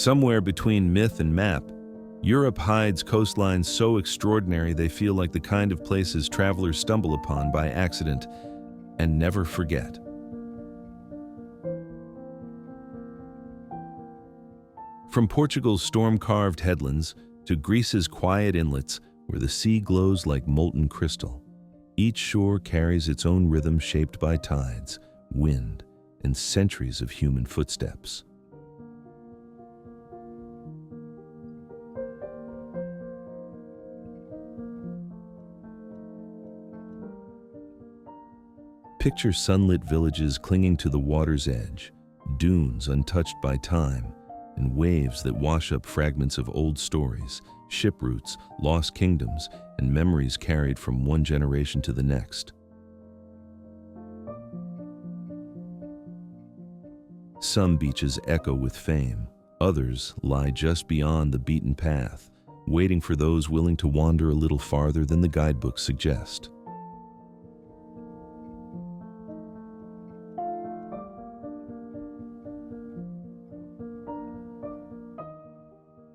Somewhere between myth and map, Europe hides coastlines so extraordinary they feel like the kind of places travelers stumble upon by accident and never forget. From Portugal's storm-carved headlands to Greece's quiet inlets where the sea glows like molten crystal, each shore carries its own rhythm shaped by tides, wind, and centuries of human footsteps. Picture sunlit villages clinging to the water's edge, dunes untouched by time, and waves that wash up fragments of old stories, ship routes, lost kingdoms, and memories carried from one generation to the next. Some beaches echo with fame, others lie just beyond the beaten path, waiting for those willing to wander a little farther than the guidebooks suggest.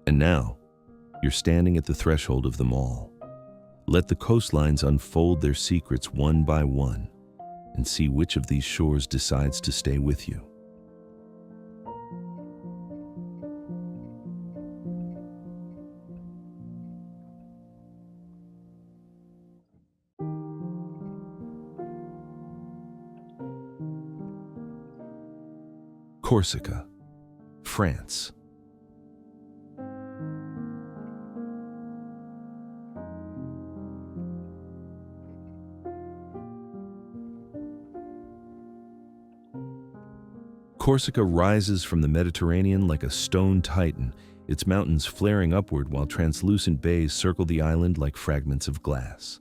And now, you're standing at the threshold of them all. Let the coastlines unfold their secrets one by one and see which of these shores decides to stay with you. Corsica, France. Corsica rises from the Mediterranean like a stone titan, its mountains flaring upward while translucent bays circle the island like fragments of glass.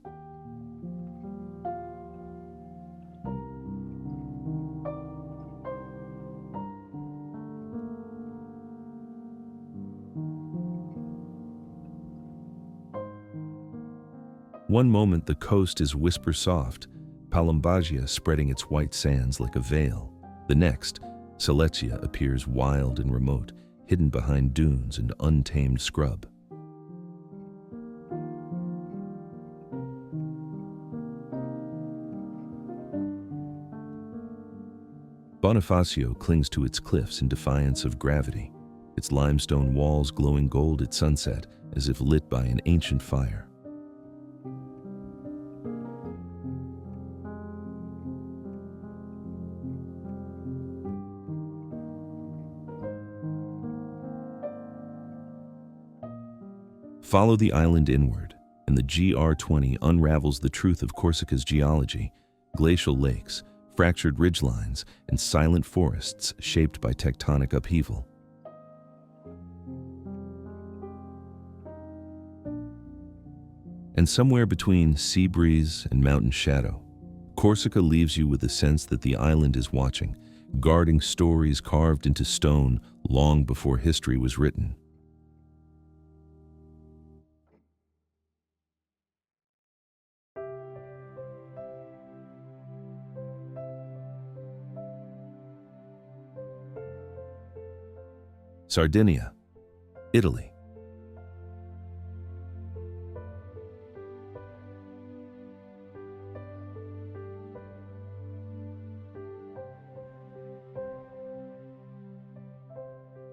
One moment the coast is whisper soft, Palombagia spreading its white sands like a veil. The next, Silesia appears wild and remote, hidden behind dunes and untamed scrub. Bonifacio clings to its cliffs in defiance of gravity, its limestone walls glowing gold at sunset as if lit by an ancient fire. Follow the island inward, and the GR20 unravels the truth of Corsica's geology, glacial lakes, fractured ridgelines, and silent forests shaped by tectonic upheaval. And somewhere between sea breeze and mountain shadow, Corsica leaves you with the sense that the island is watching, guarding stories carved into stone long before history was written. Sardinia, Italy.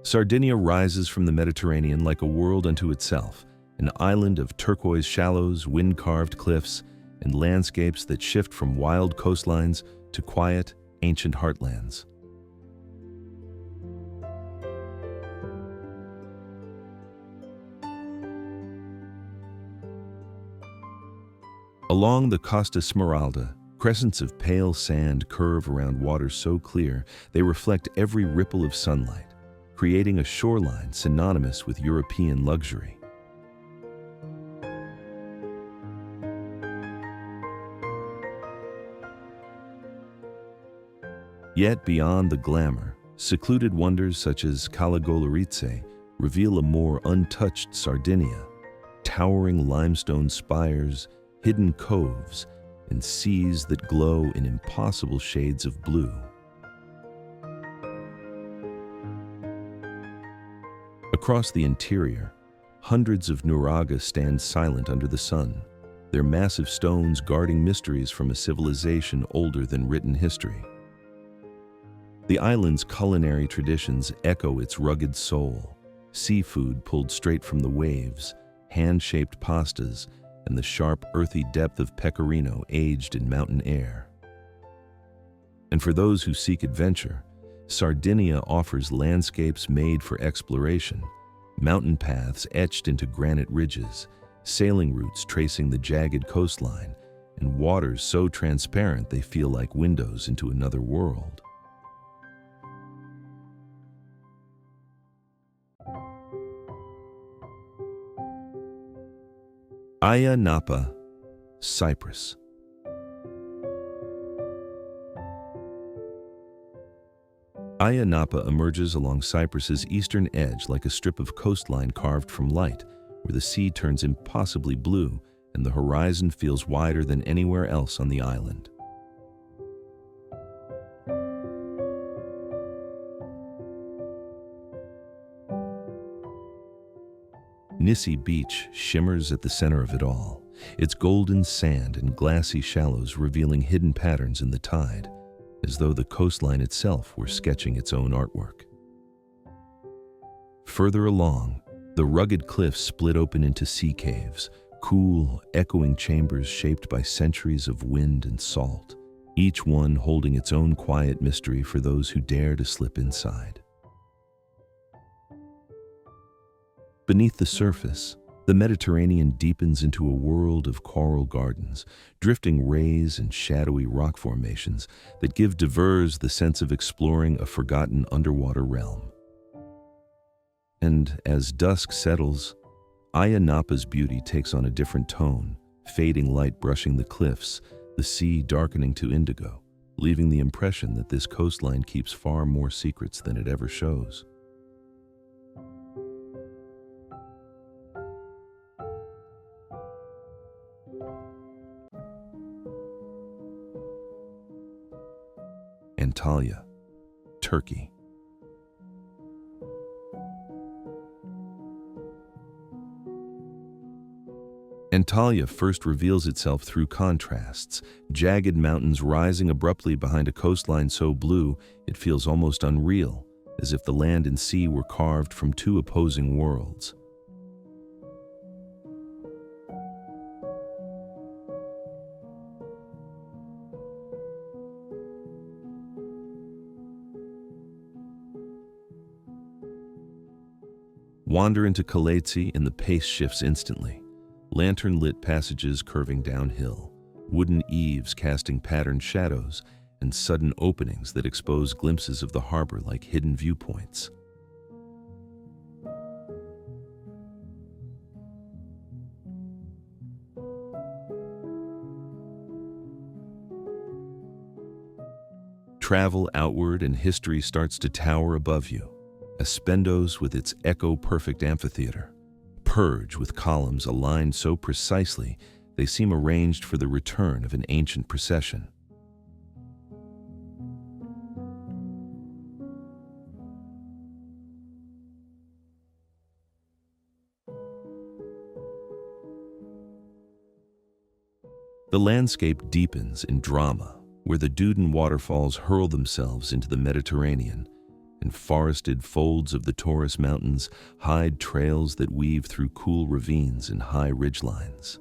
Sardinia rises from the Mediterranean like a world unto itself, an island of turquoise shallows, wind-carved cliffs, and landscapes that shift from wild coastlines to quiet, ancient heartlands. Along the Costa Smeralda, crescents of pale sand curve around water so clear they reflect every ripple of sunlight, creating a shoreline synonymous with European luxury. Yet beyond the glamour, secluded wonders such as Cala Goloritze reveal a more untouched Sardinia, towering limestone spires, hidden coves, and seas that glow in impossible shades of blue. Across the interior, hundreds of nuraga stand silent under the sun, their massive stones guarding mysteries from a civilization older than written history. The island's culinary traditions echo its rugged soul: seafood pulled straight from the waves, hand-shaped pastas, and the sharp, earthy depth of pecorino aged in mountain air. And for those who seek adventure, Sardinia offers landscapes made for exploration, mountain paths etched into granite ridges, sailing routes tracing the jagged coastline, and waters so transparent they feel like windows into another world. Ayia Napa, Cyprus. Ayia Napa emerges along Cyprus's eastern edge like a strip of coastline carved from light, where the sea turns impossibly blue and the horizon feels wider than anywhere else on the island. Nissi Beach shimmers at the center of it all, its golden sand and glassy shallows revealing hidden patterns in the tide, as though the coastline itself were sketching its own artwork. Further along, the rugged cliffs split open into sea caves, cool, echoing chambers shaped by centuries of wind and salt, each one holding its own quiet mystery for those who dare to slip inside. Beneath the surface, the Mediterranean deepens into a world of coral gardens, drifting rays and shadowy rock formations that give divers the sense of exploring a forgotten underwater realm. And as dusk settles, Ayia Napa's beauty takes on a different tone, fading light brushing the cliffs, the sea darkening to indigo, leaving the impression that this coastline keeps far more secrets than it ever shows. Antalya, Turkey. Antalya first reveals itself through contrasts, jagged mountains rising abruptly behind a coastline so blue it feels almost unreal, as if the land and sea were carved from two opposing worlds. Wander into Kaletsi and the pace shifts instantly. Lantern-lit passages curving downhill, wooden eaves casting patterned shadows, and sudden openings that expose glimpses of the harbor like hidden viewpoints. Travel outward and history starts to tower above you. Aspendos with its echo-perfect amphitheater, Purge with columns aligned so precisely they seem arranged for the return of an ancient procession. The landscape deepens in drama, where the Duden waterfalls hurl themselves into the Mediterranean, and forested folds of the Taurus Mountains hide trails that weave through cool ravines and high ridgelines.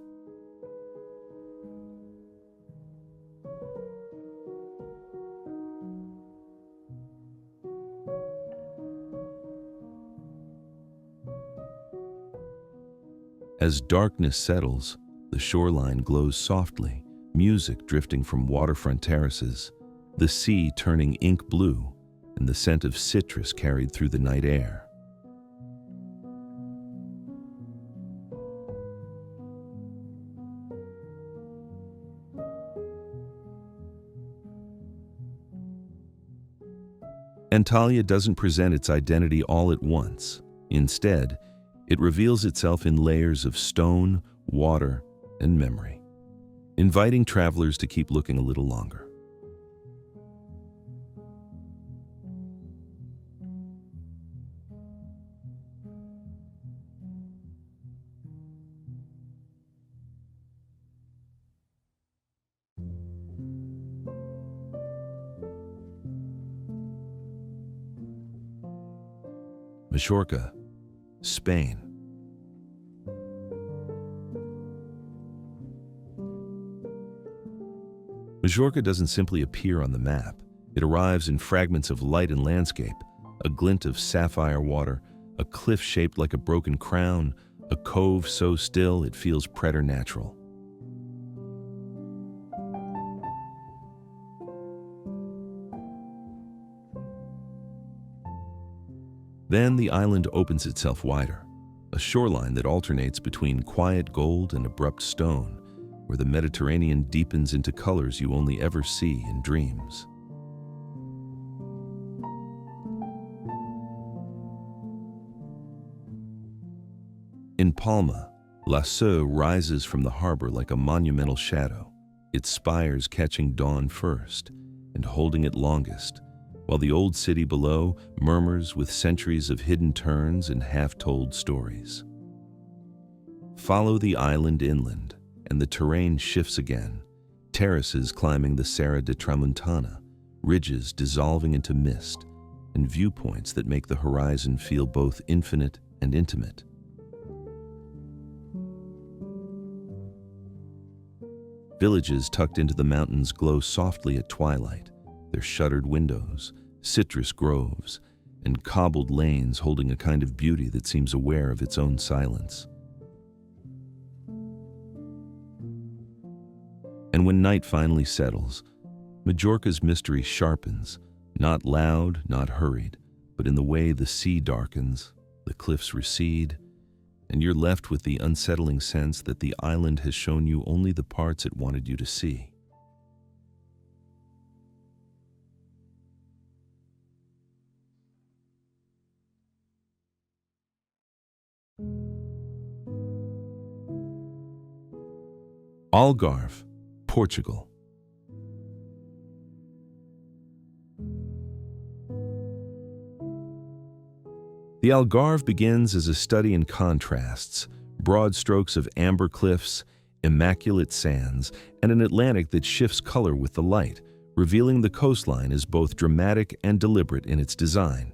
As darkness settles, the shoreline glows softly, music drifting from waterfront terraces, the sea turning ink blue, and the scent of citrus carried through the night air. Antalya doesn't present its identity all at once. Instead, it reveals itself in layers of stone, water, and memory, inviting travelers to keep looking a little longer. Majorca, Spain. Majorca doesn't simply appear on the map. It arrives in fragments of light and landscape, a glint of sapphire water, a cliff shaped like a broken crown, a cove so still it feels preternatural. Then the island opens itself wider, a shoreline that alternates between quiet gold and abrupt stone, where the Mediterranean deepens into colors you only ever see in dreams. In Palma, La Seu rises from the harbor like a monumental shadow, its spires catching dawn first and holding it longest, while the old city below murmurs with centuries of hidden turns and half-told stories. Follow the island inland, and the terrain shifts again, terraces climbing the Serra de Tramuntana, ridges dissolving into mist, and viewpoints that make the horizon feel both infinite and intimate. Villages tucked into the mountains glow softly at twilight, their shuttered windows, citrus groves, and cobbled lanes holding a kind of beauty that seems aware of its own silence. And when night finally settles, Majorca's mystery sharpens, not loud, not hurried, but in the way the sea darkens, the cliffs recede, and you're left with the unsettling sense that the island has shown you only the parts it wanted you to see. Algarve, Portugal. The Algarve begins as a study in contrasts, broad strokes of amber cliffs, immaculate sands, and an Atlantic that shifts color with the light, revealing the coastline as both dramatic and deliberate in its design.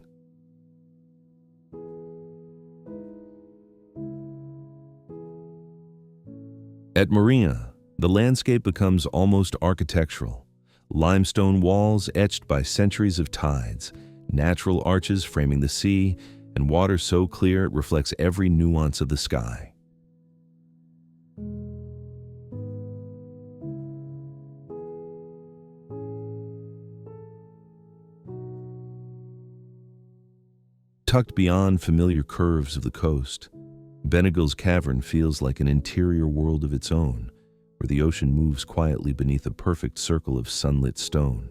At Maria, the landscape becomes almost architectural. Limestone walls etched by centuries of tides, natural arches framing the sea, and water so clear it reflects every nuance of the sky. Tucked beyond familiar curves of the coast, Beniguel's Cavern feels like an interior world of its own, where the ocean moves quietly beneath a perfect circle of sunlit stone.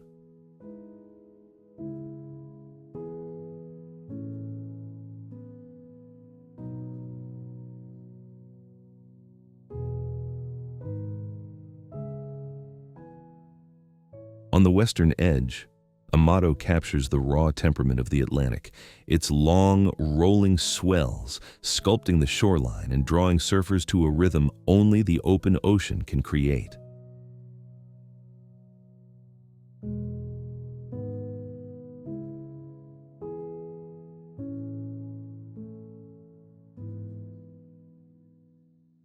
On the western edge, Amado captures the raw temperament of the Atlantic, its long, rolling swells sculpting the shoreline and drawing surfers to a rhythm only the open ocean can create.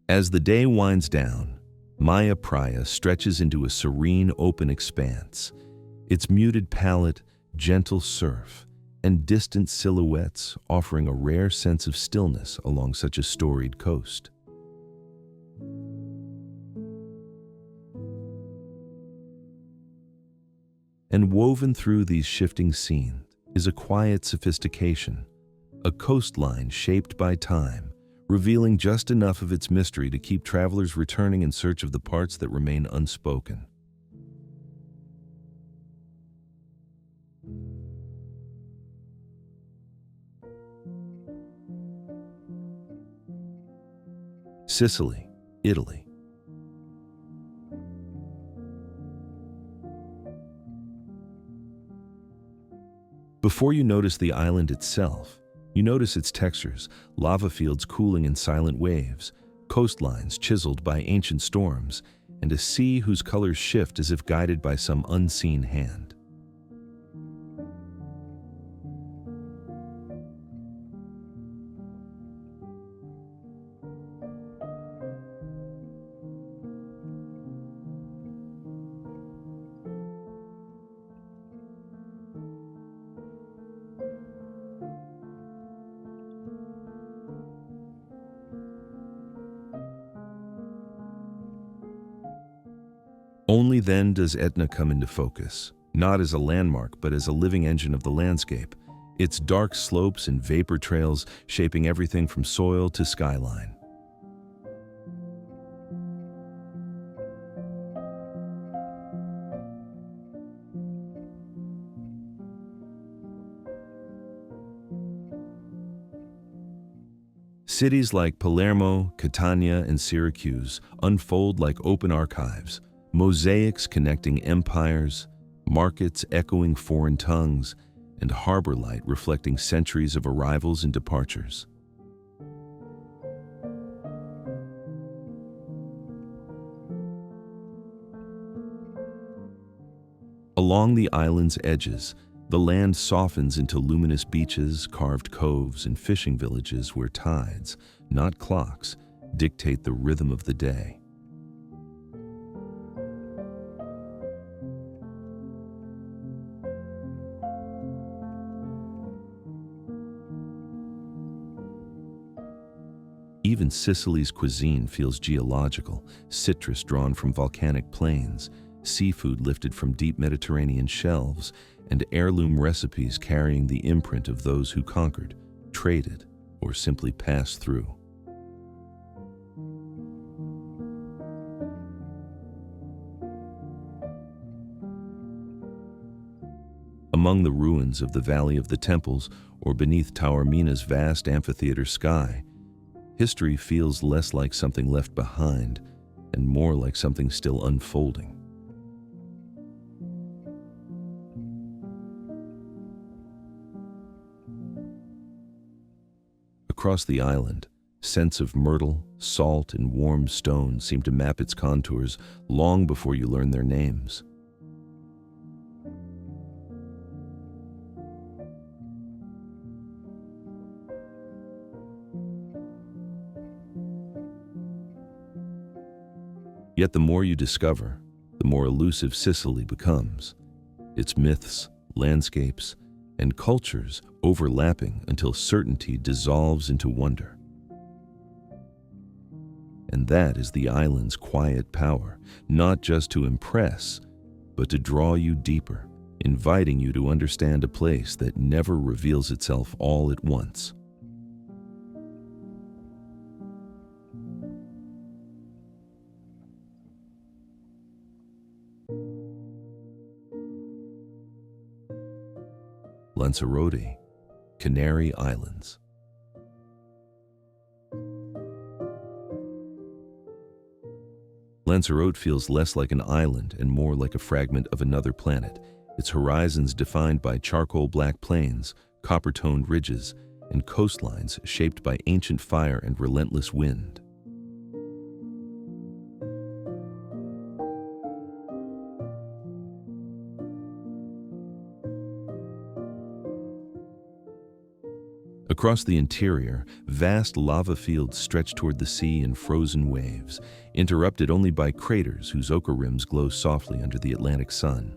As the day winds down, Maya Praia stretches into a serene open expanse, its muted palette, gentle surf, and distant silhouettes offering a rare sense of stillness along such a storied coast. And woven through these shifting scenes is a quiet sophistication, a coastline shaped by time, revealing just enough of its mystery to keep travelers returning in search of the parts that remain unspoken. Sicily, Italy. Before you notice the island itself, you notice its textures, lava fields cooling in silent waves, coastlines chiseled by ancient storms, and a sea whose colors shift as if guided by some unseen hand. Only then does Etna come into focus, not as a landmark but as a living engine of the landscape, its dark slopes and vapor trails shaping everything from soil to skyline. Cities like Palermo, Catania, and Syracuse unfold like open archives, mosaics connecting empires, markets echoing foreign tongues, and harbor light reflecting centuries of arrivals and departures. Along the island's edges, the land softens into luminous beaches, carved coves, and fishing villages where tides, not clocks, dictate the rhythm of the day. Even Sicily's cuisine feels geological, citrus drawn from volcanic plains, seafood lifted from deep Mediterranean shelves, and heirloom recipes carrying the imprint of those who conquered, traded, or simply passed through. Among the ruins of the Valley of the Temples or beneath Taormina's vast amphitheater sky, history feels less like something left behind and more like something still unfolding. Across the island, scents of myrtle, salt, and warm stone seem to map its contours long before you learn their names. Yet the more you discover, the more elusive Sicily becomes, its myths, landscapes, and cultures overlapping until certainty dissolves into wonder. And that is the island's quiet power, not just to impress, but to draw you deeper, inviting you to understand a place that never reveals itself all at once. Lanzarote, Canary Islands. Lanzarote feels less like an island and more like a fragment of another planet, its horizons defined by charcoal black plains, copper-toned ridges, and coastlines shaped by ancient fire and relentless wind. Across the interior, vast lava fields stretch toward the sea in frozen waves, interrupted only by craters whose ochre rims glow softly under the Atlantic sun.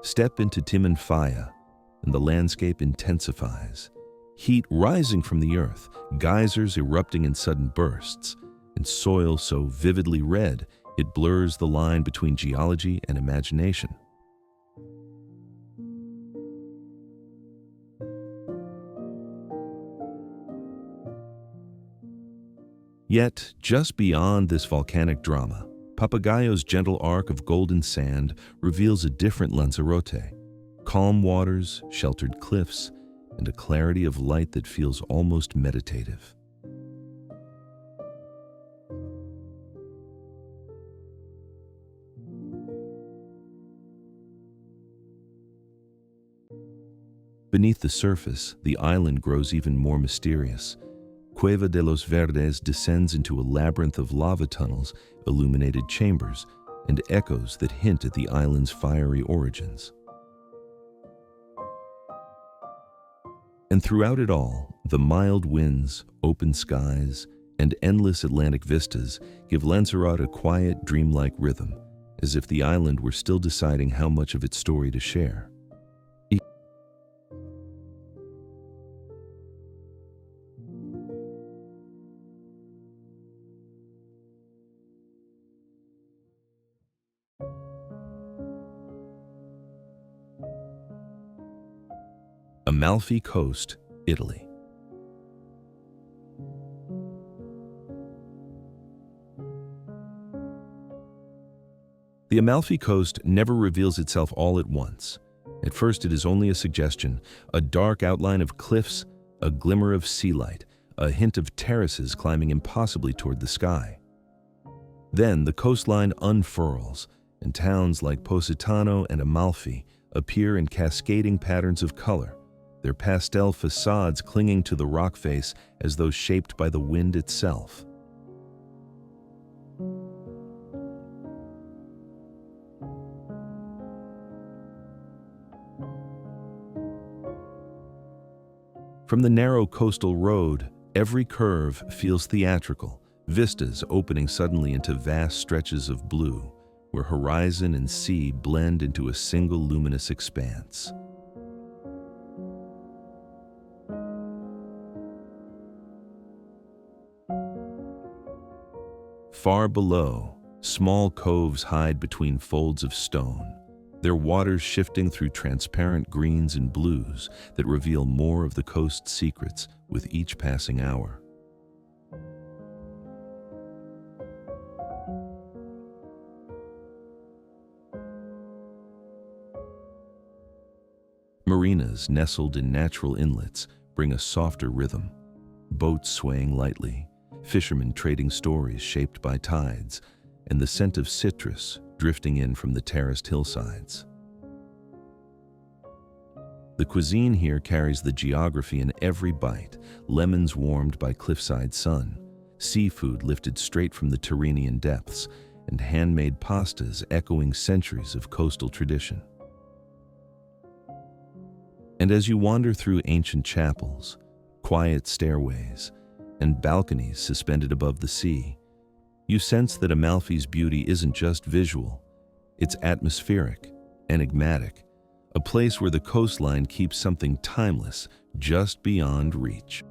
Step into Timanfaya, and the landscape intensifies. Heat rising from the earth, geysers erupting in sudden bursts, and soil so vividly red it blurs the line between geology and imagination. Yet, just beyond this volcanic drama, Papagayo's gentle arc of golden sand reveals a different Lanzarote, calm waters, sheltered cliffs, and a clarity of light that feels almost meditative. Beneath the surface, the island grows even more mysterious. Cueva de los Verdes descends into a labyrinth of lava tunnels, illuminated chambers, and echoes that hint at the island's fiery origins. And throughout it all, the mild winds, open skies, and endless Atlantic vistas give Lanzarote a quiet, dreamlike rhythm, as if the island were still deciding how much of its story to share. Amalfi Coast, Italy. The Amalfi Coast never reveals itself all at once. At first, it is only a suggestion, a dark outline of cliffs, a glimmer of sea light, a hint of terraces climbing impossibly toward the sky. Then the coastline unfurls, and towns like Positano and Amalfi appear in cascading patterns of color, their pastel facades clinging to the rock face as though shaped by the wind itself. From the narrow coastal road, every curve feels theatrical, vistas opening suddenly into vast stretches of blue, where horizon and sea blend into a single luminous expanse. Far below, small coves hide between folds of stone, their waters shifting through transparent greens and blues that reveal more of the coast's secrets with each passing hour. Marinas nestled in natural inlets bring a softer rhythm, boats swaying lightly, fishermen trading stories shaped by tides, and the scent of citrus drifting in from the terraced hillsides. The cuisine here carries the geography in every bite, lemons warmed by cliffside sun, seafood lifted straight from the Tyrrhenian depths, and handmade pastas echoing centuries of coastal tradition. And as you wander through ancient chapels, quiet stairways, and balconies suspended above the sea, you sense that Amalfi's beauty isn't just visual, it's atmospheric, enigmatic, a place where the coastline keeps something timeless just beyond reach.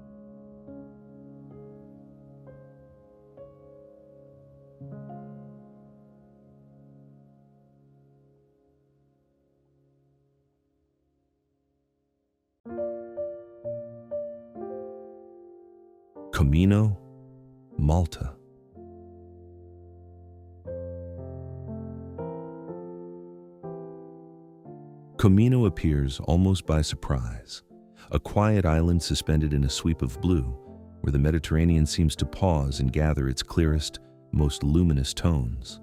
Camino, Malta. Camino appears almost by surprise, a quiet island suspended in a sweep of blue, where the Mediterranean seems to pause and gather its clearest, most luminous tones.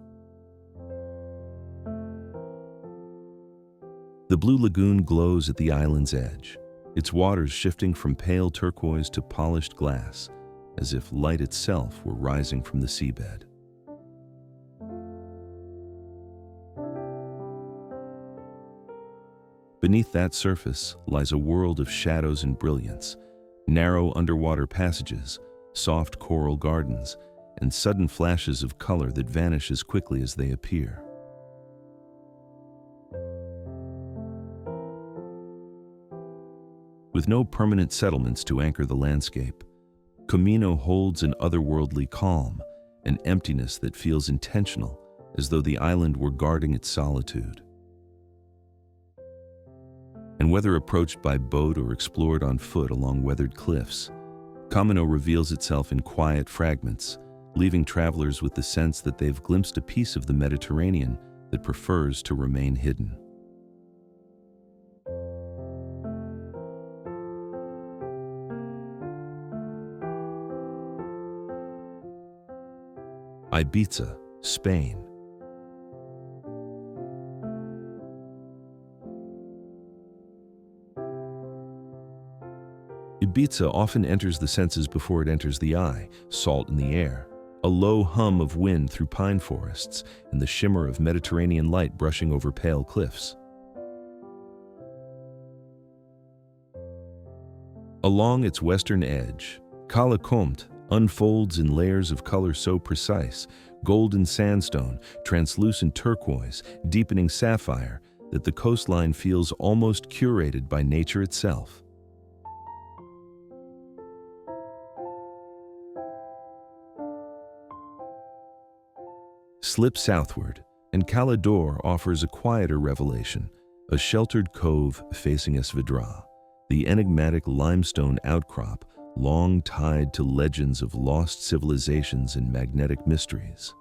The blue lagoon glows at the island's edge, its waters shifting from pale turquoise to polished glass, as if light itself were rising from the seabed. Beneath that surface lies a world of shadows and brilliance, narrow underwater passages, soft coral gardens, and sudden flashes of color that vanish as quickly as they appear. With no permanent settlements to anchor the landscape, Camino holds an otherworldly calm, an emptiness that feels intentional, as though the island were guarding its solitude. And whether approached by boat or explored on foot along weathered cliffs, Camino reveals itself in quiet fragments, leaving travelers with the sense that they've glimpsed a piece of the Mediterranean that prefers to remain hidden. Ibiza, Spain. Ibiza often enters the senses before it enters the eye, salt in the air, a low hum of wind through pine forests, and the shimmer of Mediterranean light brushing over pale cliffs. Along its western edge, Cala Comte unfolds in layers of color so precise, golden sandstone, translucent turquoise, deepening sapphire, that the coastline feels almost curated by nature itself. Slip southward, and Cala d'Or offers a quieter revelation, a sheltered cove facing Esvedra, the enigmatic limestone outcrop long tied to legends of lost civilizations and magnetic mysteries.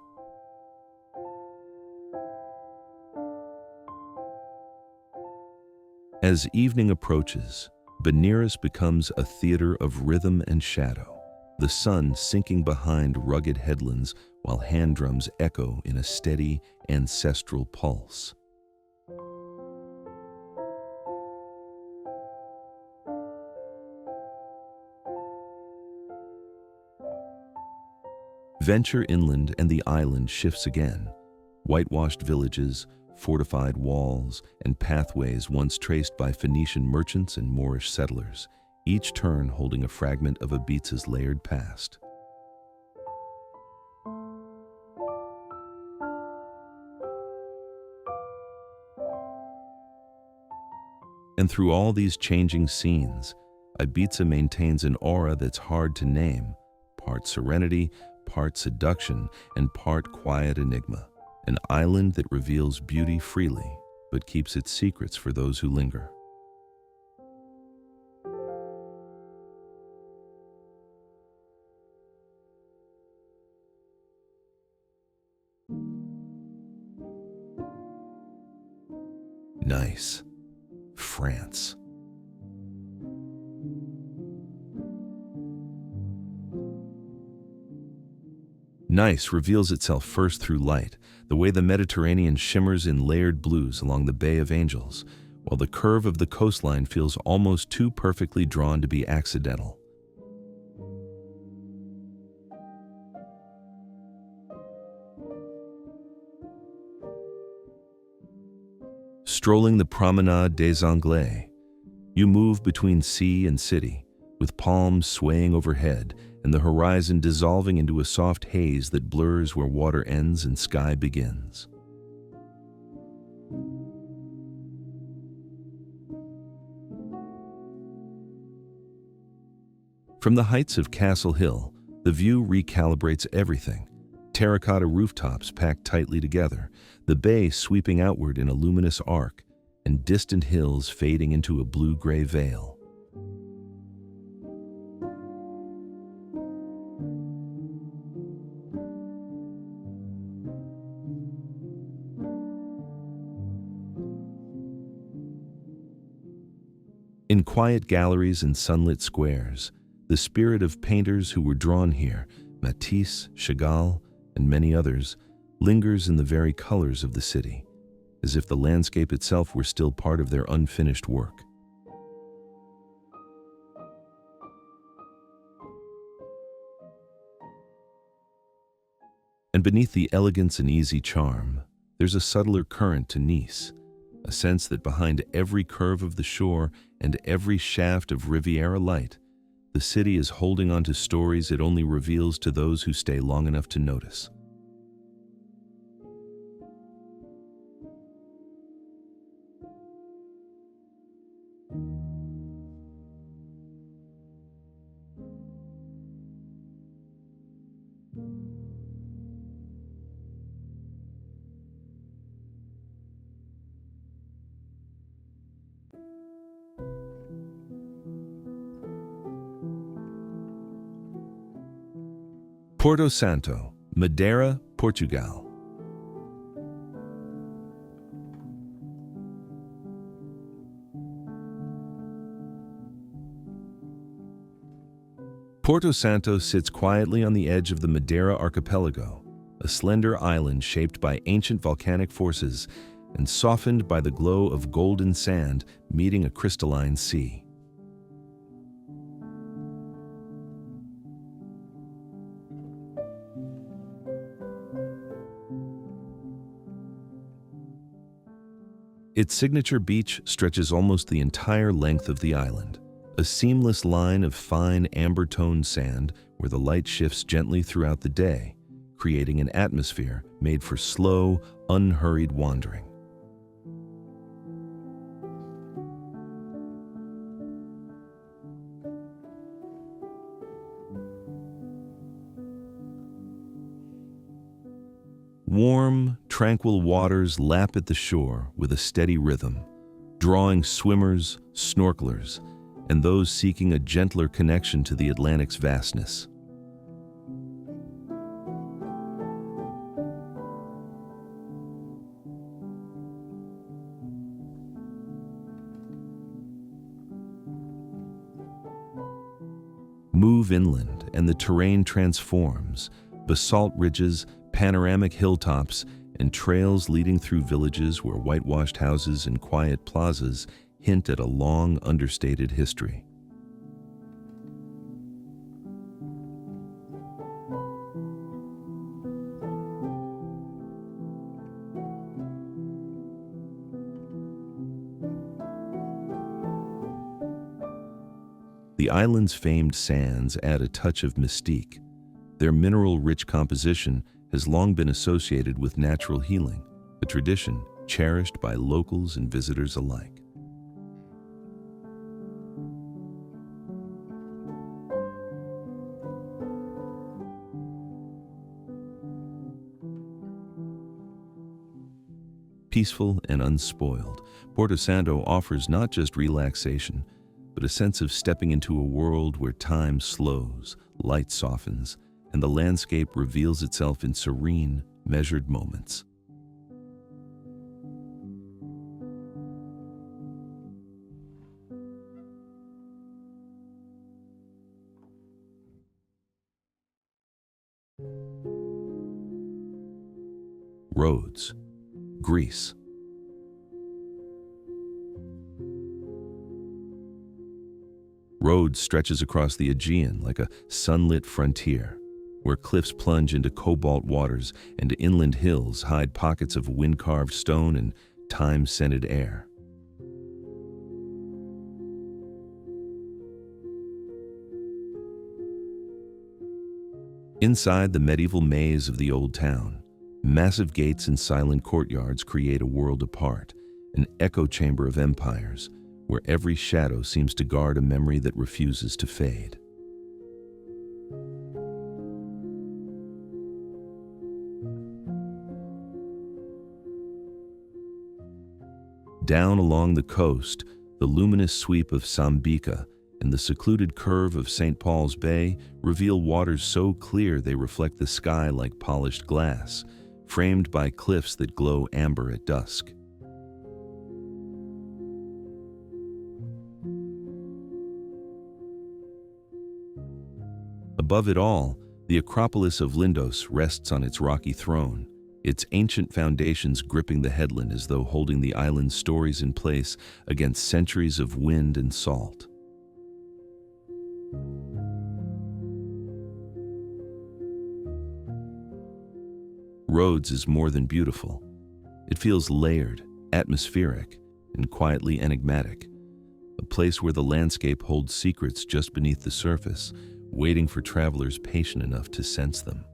As evening approaches, Baneras becomes a theater of rhythm and shadow, the sun sinking behind rugged headlands while hand drums echo in a steady, ancestral pulse. Venture inland and the island shifts again. Whitewashed villages, fortified walls, and pathways once traced by Phoenician merchants and Moorish settlers, each turn holding a fragment of Ibiza's layered past. And through all these changing scenes, Ibiza maintains an aura that's hard to name, part serenity, part seduction, and part quiet enigma. An island that reveals beauty freely, but keeps its secrets for those who linger. Nice, France. Nice reveals itself first through light, the way the Mediterranean shimmers in layered blues along the Bay of Angels, while the curve of the coastline feels almost too perfectly drawn to be accidental. Strolling the Promenade des Anglais, you move between sea and city, with palms swaying overhead and the horizon dissolving into a soft haze that blurs where water ends and sky begins. From the heights of Castle Hill, the view recalibrates everything. Terracotta rooftops packed tightly together, the bay sweeping outward in a luminous arc, and distant hills fading into a blue-gray veil. In quiet galleries and sunlit squares, the spirit of painters who were drawn here, Matisse, Chagall, and many others, lingers in the very colors of the city, as if the landscape itself were still part of their unfinished work. And beneath the elegance and easy charm, there's a subtler current to Nice, a sense that behind every curve of the shore and every shaft of Riviera light, the city is holding on to stories it only reveals to those who stay long enough to notice. Porto Santo, Madeira, Portugal. Porto Santo sits quietly on the edge of the Madeira archipelago, a slender island shaped by ancient volcanic forces and softened by the glow of golden sand meeting a crystalline sea. Its signature beach stretches almost the entire length of the island, a seamless line of fine amber-toned sand where the light shifts gently throughout the day, creating an atmosphere made for slow, unhurried wandering. Warm, tranquil waters lap at the shore with a steady rhythm, drawing swimmers, snorkelers, and those seeking a gentler connection to the Atlantic's vastness. Move inland, and the terrain transforms. Basalt ridges, panoramic hilltops, and trails leading through villages where whitewashed houses and quiet plazas hint at a long, understated history. The island's famed sands add a touch of mystique. Their mineral-rich composition has long been associated with natural healing, a tradition cherished by locals and visitors alike. Peaceful and unspoiled, Porto Santo offers not just relaxation, but a sense of stepping into a world where time slows, light softens, and the landscape reveals itself in serene, measured moments. Rhodes, Greece. Rhodes stretches across the Aegean like a sunlit frontier, where cliffs plunge into cobalt waters and inland hills hide pockets of wind-carved stone and time-scented air. Inside the medieval maze of the old town, massive gates and silent courtyards create a world apart, an echo chamber of empires, where every shadow seems to guard a memory that refuses to fade. Down along the coast, the luminous sweep of Sambica and the secluded curve of St. Paul's Bay reveal waters so clear they reflect the sky like polished glass, framed by cliffs that glow amber at dusk. Above it all, the Acropolis of Lindos rests on its rocky throne, its ancient foundations gripping the headland as though holding the island's stories in place against centuries of wind and salt. Rhodes is more than beautiful. It feels layered, atmospheric, and quietly enigmatic, a place where the landscape holds secrets just beneath the surface, waiting for travelers patient enough to sense them.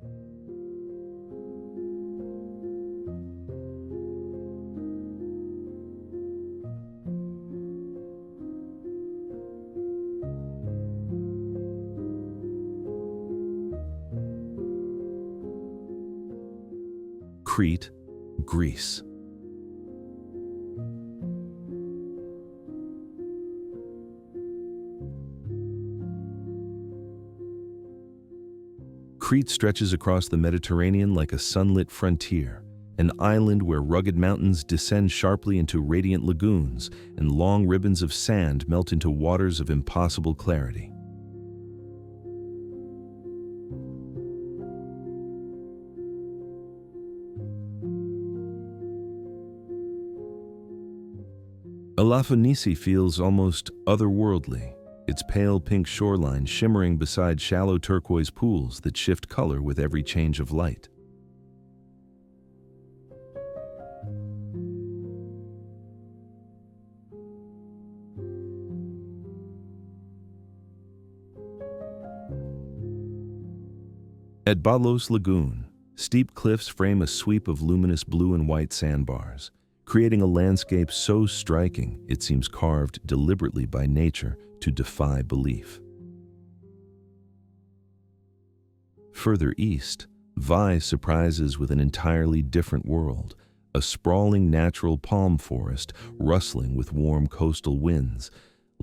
Crete, Greece. Crete stretches across the Mediterranean like a sunlit frontier, an island where rugged mountains descend sharply into radiant lagoons and long ribbons of sand melt into waters of impossible clarity. Elafonisi feels almost otherworldly, its pale pink shoreline shimmering beside shallow turquoise pools that shift color with every change of light. At Balos Lagoon, steep cliffs frame a sweep of luminous blue and white sandbars, creating a landscape so striking it seems carved deliberately by nature to defy belief. Further east, Vai surprises with an entirely different world, a sprawling natural palm forest rustling with warm coastal winds,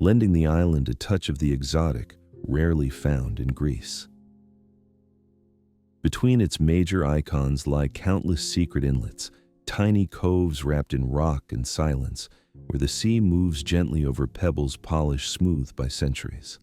lending the island a touch of the exotic rarely found in Greece. Between its major icons lie countless secret inlets, tiny coves wrapped in rock and silence, where the sea moves gently over pebbles polished smooth by centuries.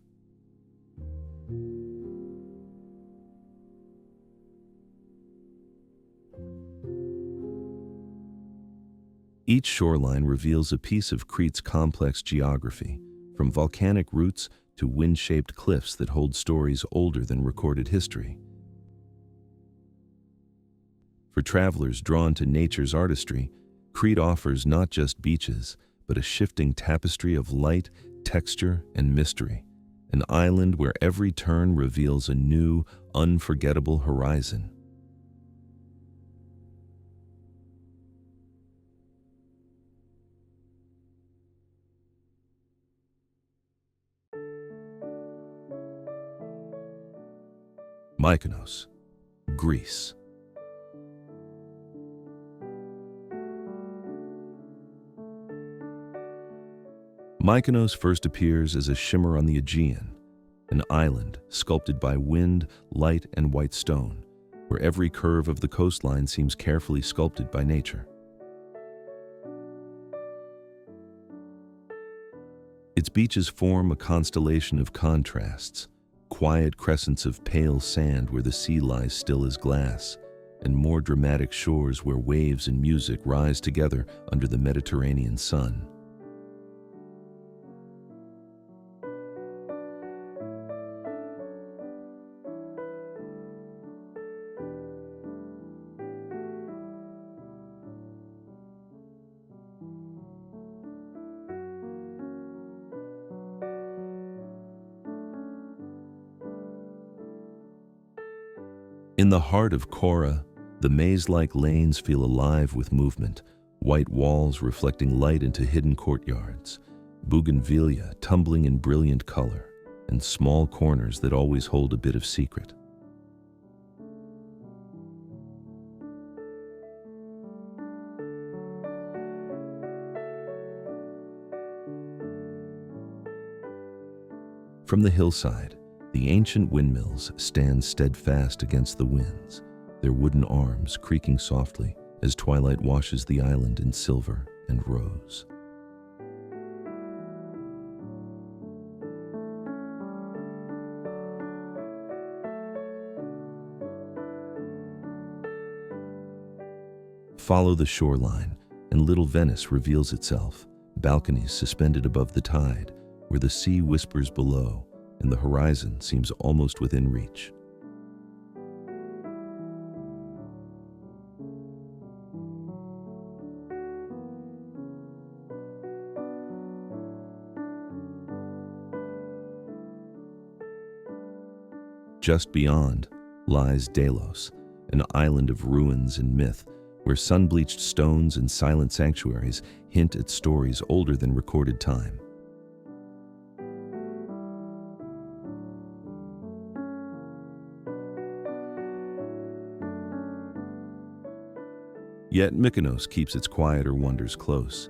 Each shoreline reveals a piece of Crete's complex geography, from volcanic roots to wind-shaped cliffs that hold stories older than recorded history. For travelers drawn to nature's artistry, Crete offers not just beaches, but a shifting tapestry of light, texture, and mystery, an island where every turn reveals a new, unforgettable horizon. Mykonos, Greece. Mykonos first appears as a shimmer on the Aegean, an island sculpted by wind, light, and white stone, where every curve of the coastline seems carefully sculpted by nature. Its beaches form a constellation of contrasts, quiet crescents of pale sand where the sea lies still as glass, and more dramatic shores where waves and music rise together under the Mediterranean sun. In the heart of Kora, the maze-like lanes feel alive with movement, white walls reflecting light into hidden courtyards, bougainvillea tumbling in brilliant color, and small corners that always hold a bit of secret. From the hillside, the ancient windmills stand steadfast against the winds, their wooden arms creaking softly as twilight washes the island in silver and rose. Follow the shoreline, and Little Venice reveals itself, balconies suspended above the tide, where the sea whispers below and the horizon seems almost within reach. Just beyond lies Delos, an island of ruins and myth, where sun-bleached stones and silent sanctuaries hint at stories older than recorded time. Yet Mykonos keeps its quieter wonders close.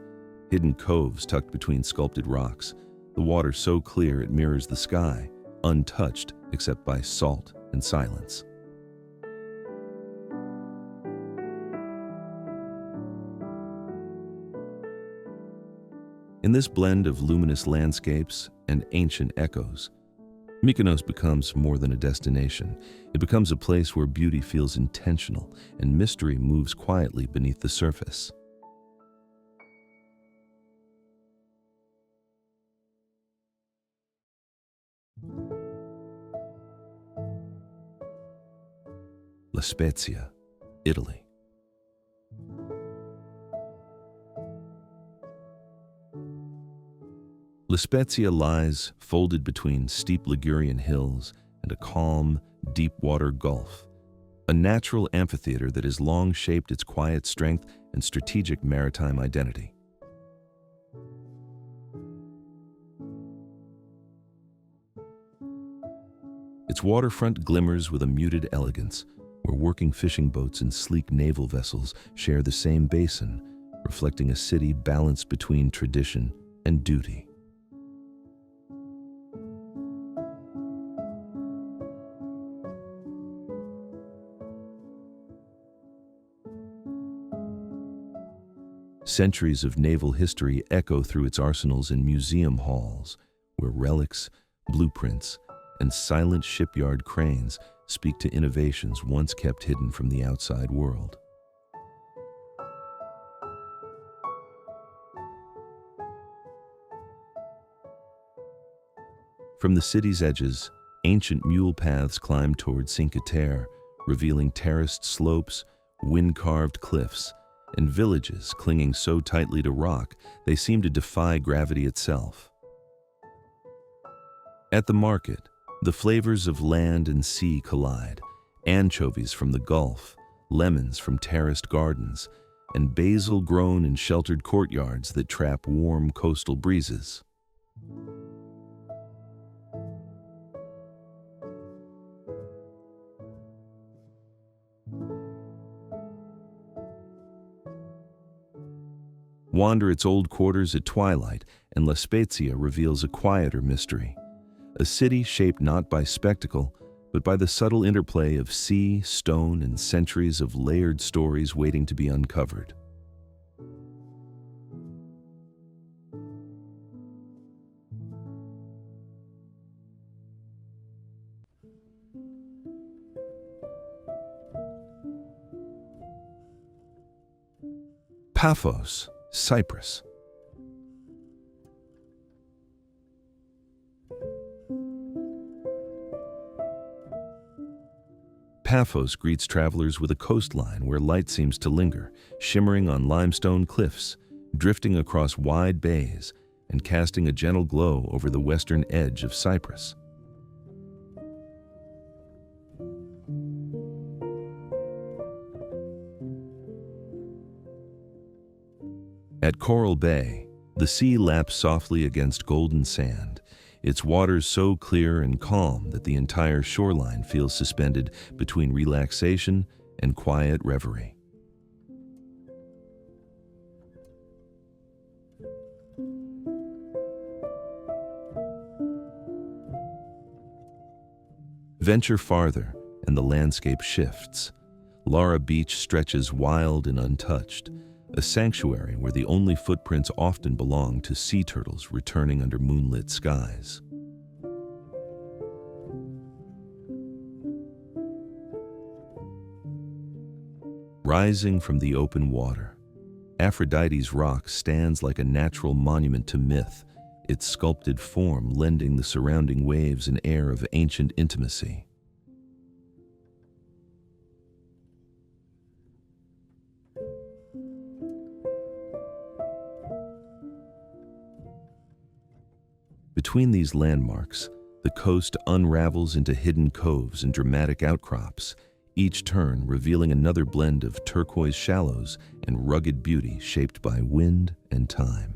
Hidden coves tucked between sculpted rocks, the water so clear it mirrors the sky, untouched except by salt and silence. In this blend of luminous landscapes and ancient echoes, Mykonos becomes more than a destination. It becomes a place where beauty feels intentional and mystery moves quietly beneath the surface. La Spezia, Italy. La Spezia lies folded between steep Ligurian hills and a calm, deep-water gulf, a natural amphitheater that has long shaped its quiet strength and strategic maritime identity. Its waterfront glimmers with a muted elegance, where working fishing boats and sleek naval vessels share the same basin, reflecting a city balanced between tradition and duty. Centuries of naval history echo through its arsenals and museum halls, where relics, blueprints, and silent shipyard cranes speak to innovations once kept hidden from the outside world. From the city's edges, ancient mule paths climb toward Cinque Terre, revealing terraced slopes, wind-carved cliffs, and villages clinging so tightly to rock they seem to defy gravity itself. At the market, the flavors of land and sea collide: anchovies from the Gulf, lemons from terraced gardens, and basil grown in sheltered courtyards that trap warm coastal breezes. Wander its old quarters at twilight, and La Spezia reveals a quieter mystery. A city shaped not by spectacle, but by the subtle interplay of sea, stone, and centuries of layered stories waiting to be uncovered. Paphos, Cyprus. Paphos greets travelers with a coastline where light seems to linger, shimmering on limestone cliffs, drifting across wide bays, and casting a gentle glow over the western edge of Cyprus. At Coral Bay, the sea laps softly against golden sand, its waters so clear and calm that the entire shoreline feels suspended between relaxation and quiet reverie. Venture farther, and the landscape shifts. Lara Beach stretches wild and untouched, a sanctuary where the only footprints often belong to sea turtles returning under moonlit skies. Rising from the open water, Aphrodite's rock stands like a natural monument to myth, its sculpted form lending the surrounding waves an air of ancient intimacy. Between these landmarks, the coast unravels into hidden coves and dramatic outcrops, each turn revealing another blend of turquoise shallows and rugged beauty shaped by wind and time.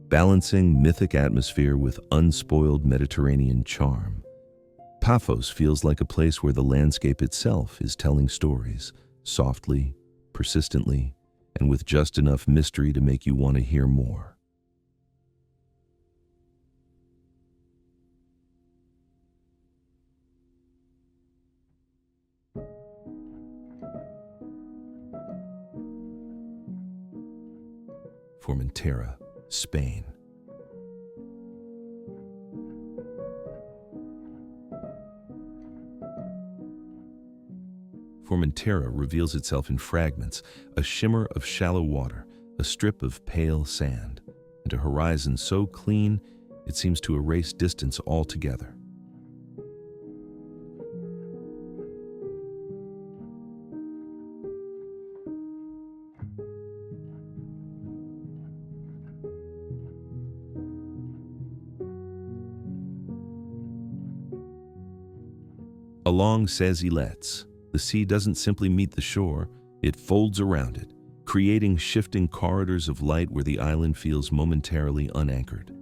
Balancing mythic atmosphere with unspoiled Mediterranean charm, Paphos feels like a place where the landscape itself is telling stories, softly, persistently, and with just enough mystery to make you want to hear more. Formentera, Spain. Formentera reveals itself in fragments, a shimmer of shallow water, a strip of pale sand, and a horizon so clean it seems to erase distance altogether. Along ses Islets, the sea doesn't simply meet the shore, it folds around it, creating shifting corridors of light where the island feels momentarily unanchored.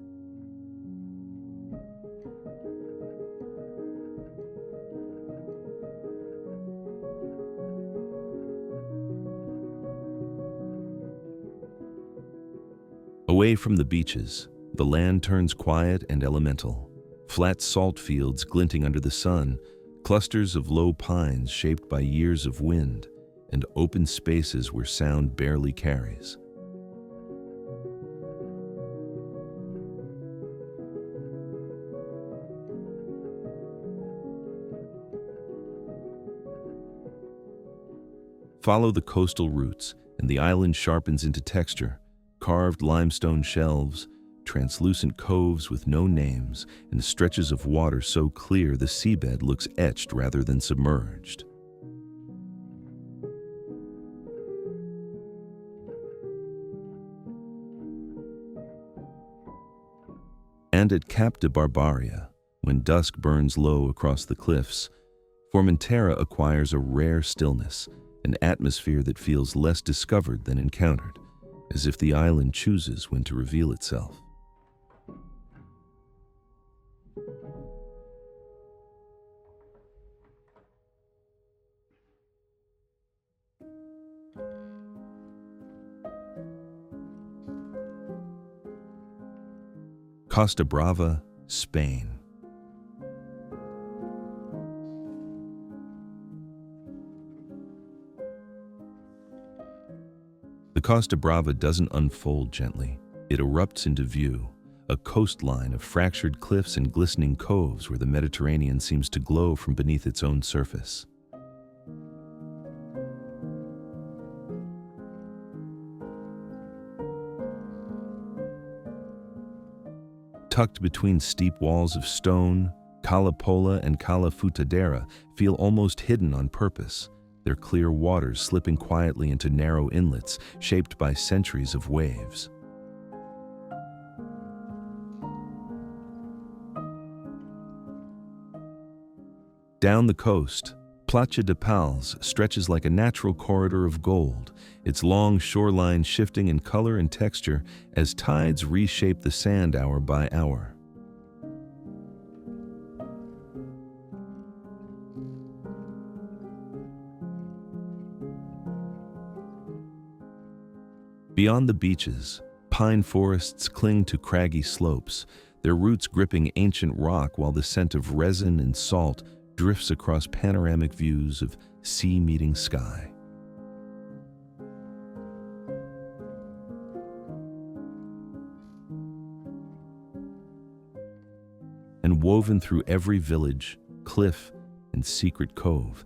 Away from the beaches, the land turns quiet and elemental. Flat salt fields glinting under the sun, clusters of low pines shaped by years of wind, and open spaces where sound barely carries. Follow the coastal routes, and the island sharpens into texture: carved limestone shelves, translucent coves with no names, and stretches of water so clear the seabed looks etched rather than submerged. And at Cap de Barbaria, when dusk burns low across the cliffs, Formentera acquires a rare stillness, an atmosphere that feels less discovered than encountered, as if the island chooses when to reveal itself. Costa Brava, Spain. The Costa Brava doesn't unfold gently. It erupts into view, a coastline of fractured cliffs and glistening coves where the Mediterranean seems to glow from beneath its own surface. Tucked between steep walls of stone, Cala Pola and Cala Futadera feel almost hidden on purpose, their clear waters slipping quietly into narrow inlets shaped by centuries of waves. Down the coast, Platja de Pals stretches like a natural corridor of gold, its long shoreline shifting in color and texture as tides reshape the sand hour by hour. Beyond the beaches, pine forests cling to craggy slopes, their roots gripping ancient rock while the scent of resin and salt drifts across panoramic views of sea meeting sky. And woven through every village, cliff, and secret cove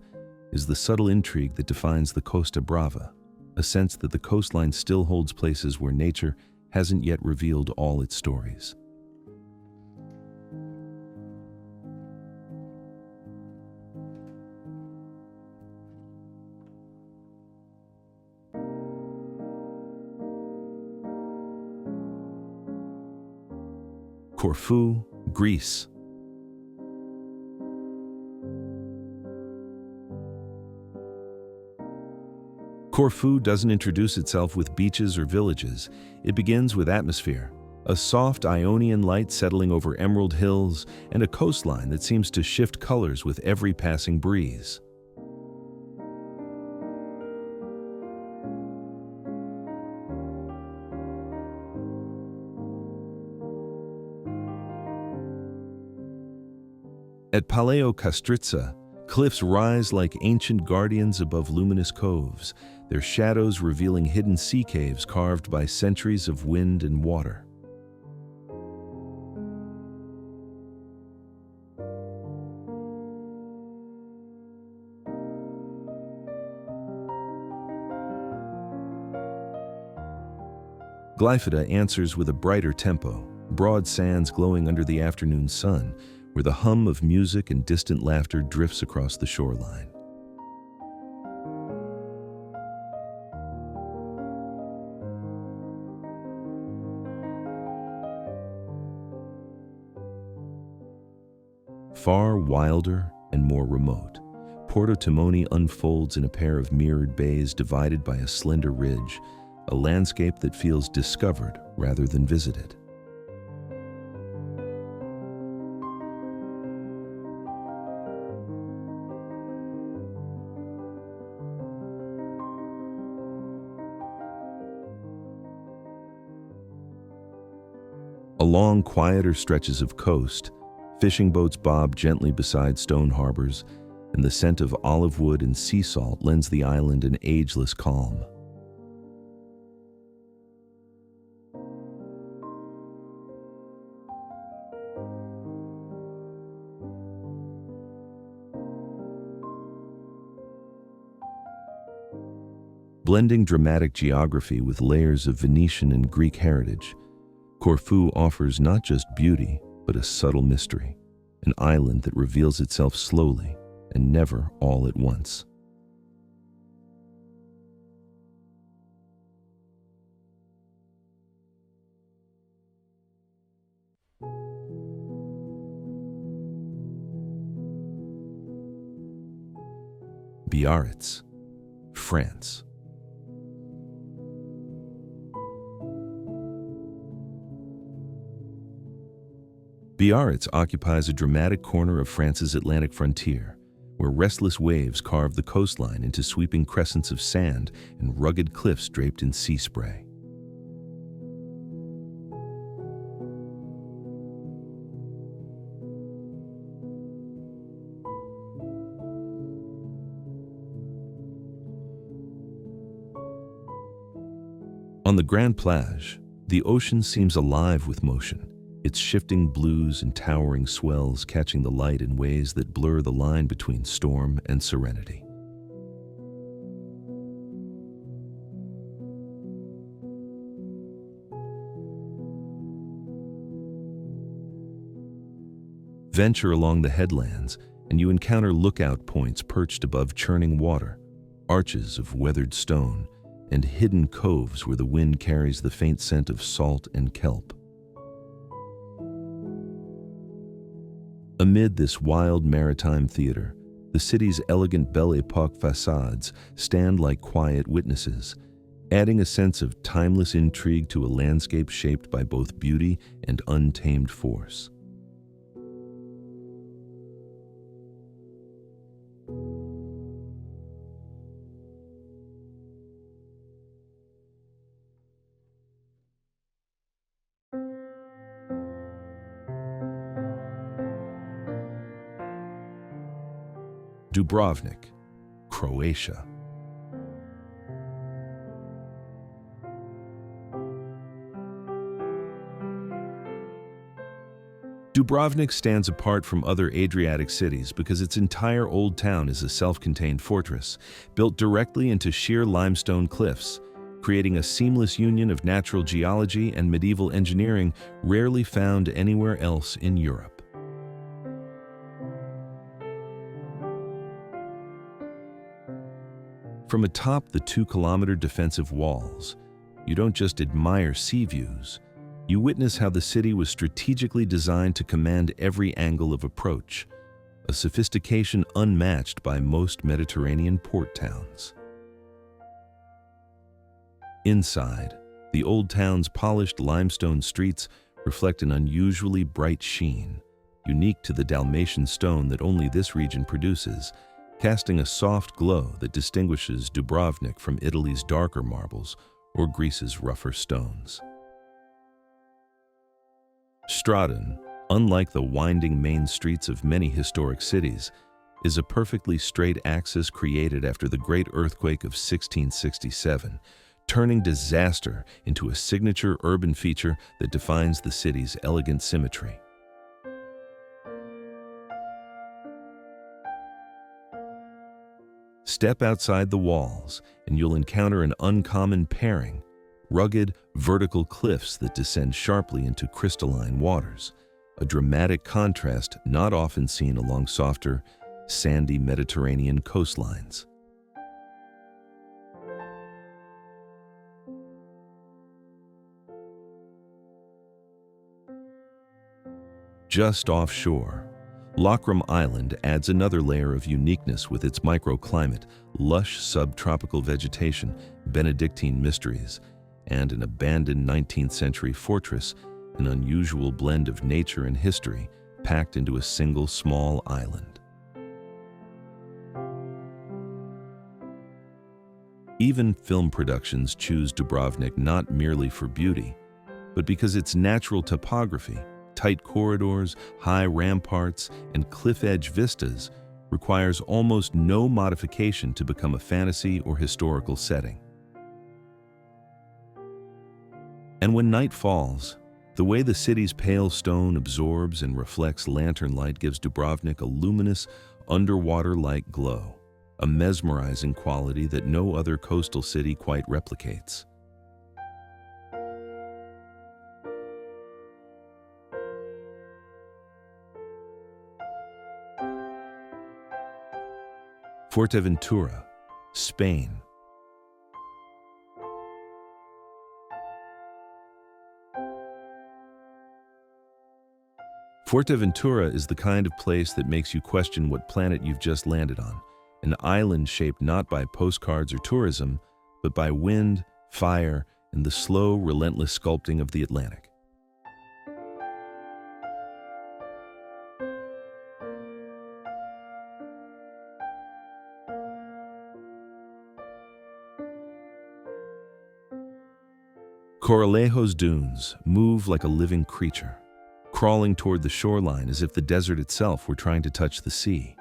is the subtle intrigue that defines the Costa Brava, a sense that the coastline still holds places where nature hasn't yet revealed all its stories. Corfu, Greece. Corfu doesn't introduce itself with beaches or villages. It begins with atmosphere, a soft Ionian light settling over emerald hills, and a coastline that seems to shift colors with every passing breeze. At Paleo Castritza, cliffs rise like ancient guardians above luminous coves, their shadows revealing hidden sea caves carved by centuries of wind and water. Glyphida answers with a brighter tempo, broad sands glowing under the afternoon sun, where the hum of music and distant laughter drifts across the shoreline. Far wilder and more remote, Porto Timoni unfolds in a pair of mirrored bays divided by a slender ridge, a landscape that feels discovered rather than visited. Along quieter stretches of coast, fishing boats bob gently beside stone harbors, and the scent of olive wood and sea salt lends the island an ageless calm. Blending dramatic geography with layers of Venetian and Greek heritage, Corfu offers not just beauty, but a subtle mystery, an island that reveals itself slowly and never all at once. Biarritz, France. Biarritz occupies a dramatic corner of France's Atlantic frontier, where restless waves carve the coastline into sweeping crescents of sand and rugged cliffs draped in sea spray. On the Grand Plage, the ocean seems alive with motion, its shifting blues and towering swells catching the light in ways that blur the line between storm and serenity. Venture along the headlands, and you encounter lookout points perched above churning water, arches of weathered stone, and hidden coves where the wind carries the faint scent of salt and kelp. Amid this wild maritime theater, the city's elegant Belle Époque facades stand like quiet witnesses, adding a sense of timeless intrigue to a landscape shaped by both beauty and untamed force. Dubrovnik, Croatia. Dubrovnik stands apart from other Adriatic cities because its entire old town is a self-contained fortress, built directly into sheer limestone cliffs, creating a seamless union of natural geology and medieval engineering rarely found anywhere else in Europe. From atop the 2-kilometer defensive walls, you don't just admire sea views, you witness how the city was strategically designed to command every angle of approach, a sophistication unmatched by most Mediterranean port towns. Inside, the old town's polished limestone streets reflect an unusually bright sheen, unique to the Dalmatian stone that only this region produces, casting a soft glow that distinguishes Dubrovnik from Italy's darker marbles or Greece's rougher stones. Stradun, unlike the winding main streets of many historic cities, is a perfectly straight axis created after the great earthquake of 1667, turning disaster into a signature urban feature that defines the city's elegant symmetry. Step outside the walls, and you'll encounter an uncommon pairing: rugged, vertical cliffs that descend sharply into crystalline waters, a dramatic contrast not often seen along softer, sandy Mediterranean coastlines. Just offshore, Lochram Island adds another layer of uniqueness with its microclimate, lush subtropical vegetation, Benedictine mysteries, and an abandoned 19th century fortress, an unusual blend of nature and history packed into a single small island. Even film productions choose Dubrovnik not merely for beauty, but because its natural topography, tight corridors, high ramparts, and cliff-edge vistas requires almost no modification to become a fantasy or historical setting. And when night falls, the way the city's pale stone absorbs and reflects lantern light gives Dubrovnik a luminous, underwater-like glow, a mesmerizing quality that no other coastal city quite replicates. Fuerteventura, Spain. Fuerteventura is the kind of place that makes you question what planet you've just landed on, an island shaped not by postcards or tourism, but by wind, fire, and the slow, relentless sculpting of the Atlantic. Coralejo's dunes move like a living creature, crawling toward the shoreline as if the desert itself were trying to touch the sea.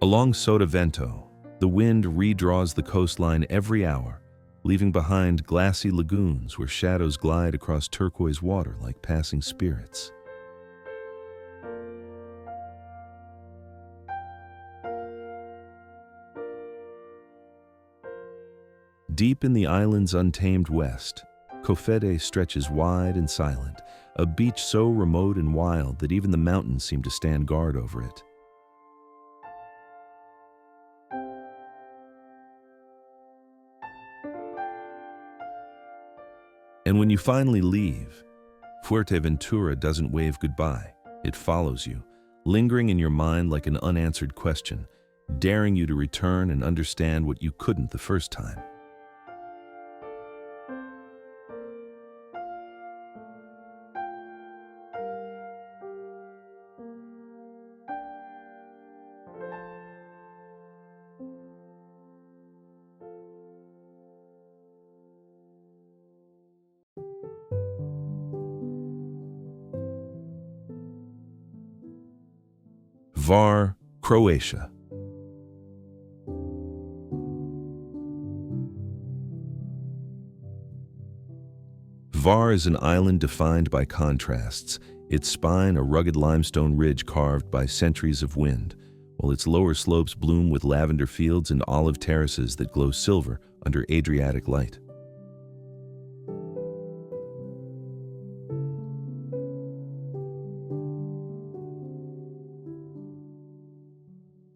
Along Sotavento, the wind redraws the coastline every hour, leaving behind glassy lagoons where shadows glide across turquoise water like passing spirits. Deep in the island's untamed west, Cofete stretches wide and silent, a beach so remote and wild that even the mountains seem to stand guard over it. And when you finally leave, Fuerteventura doesn't wave goodbye. It follows you, lingering in your mind like an unanswered question, daring you to return and understand what you couldn't the first time. Hvar, Croatia. Hvar is an island defined by contrasts, its spine a rugged limestone ridge carved by centuries of wind, while its lower slopes bloom with lavender fields and olive terraces that glow silver under Adriatic light.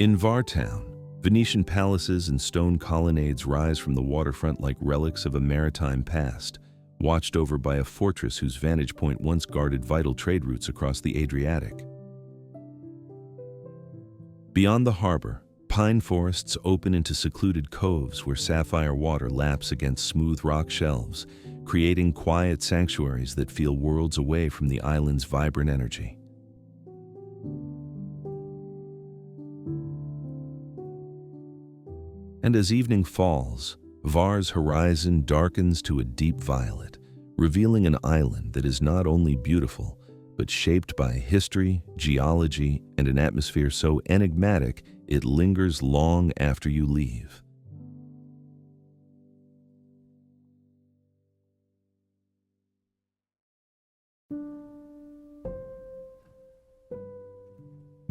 In Hvar town, Venetian palaces and stone colonnades rise from the waterfront like relics of a maritime past, watched over by a fortress whose vantage point once guarded vital trade routes across the Adriatic. Beyond the harbor, pine forests open into secluded coves where sapphire water laps against smooth rock shelves, creating quiet sanctuaries that feel worlds away from the island's vibrant energy. And as evening falls, Hvar's horizon darkens to a deep violet, revealing an island that is not only beautiful, but shaped by history, geology, and an atmosphere so enigmatic it lingers long after you leave.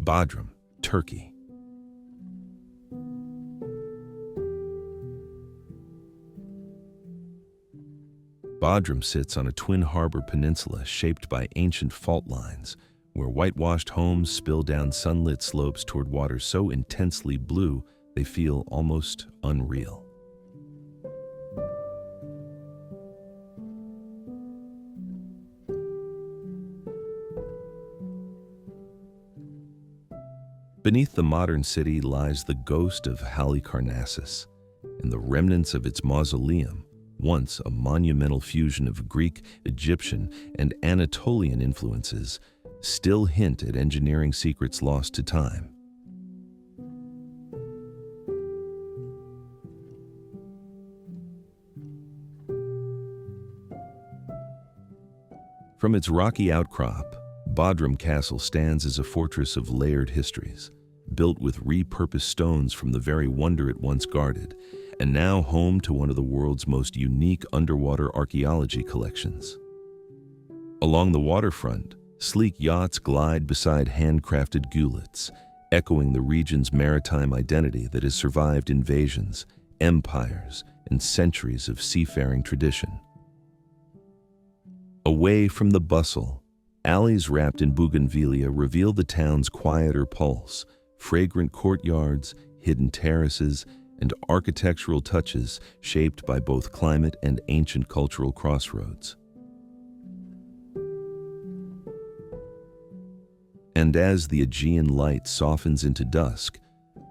Bodrum, Turkey. Bodrum sits on a twin harbor peninsula shaped by ancient fault lines, where whitewashed homes spill down sunlit slopes toward waters so intensely blue they feel almost unreal. Beneath the modern city lies the ghost of Halicarnassus, and the remnants of its mausoleum, once a monumental fusion of Greek, Egyptian, and Anatolian influences, still hint at engineering secrets lost to time. From its rocky outcrop, Bodrum Castle stands as a fortress of layered histories, built with repurposed stones from the very wonder it once guarded, and now home to one of the world's most unique underwater archaeology collections. Along the waterfront, sleek yachts glide beside handcrafted gulets, echoing the region's maritime identity that has survived invasions, empires, and centuries of seafaring tradition. Away from the bustle, alleys wrapped in bougainvillea reveal the town's quieter pulse, fragrant courtyards, hidden terraces, and architectural touches shaped by both climate and ancient cultural crossroads. And as the Aegean light softens into dusk,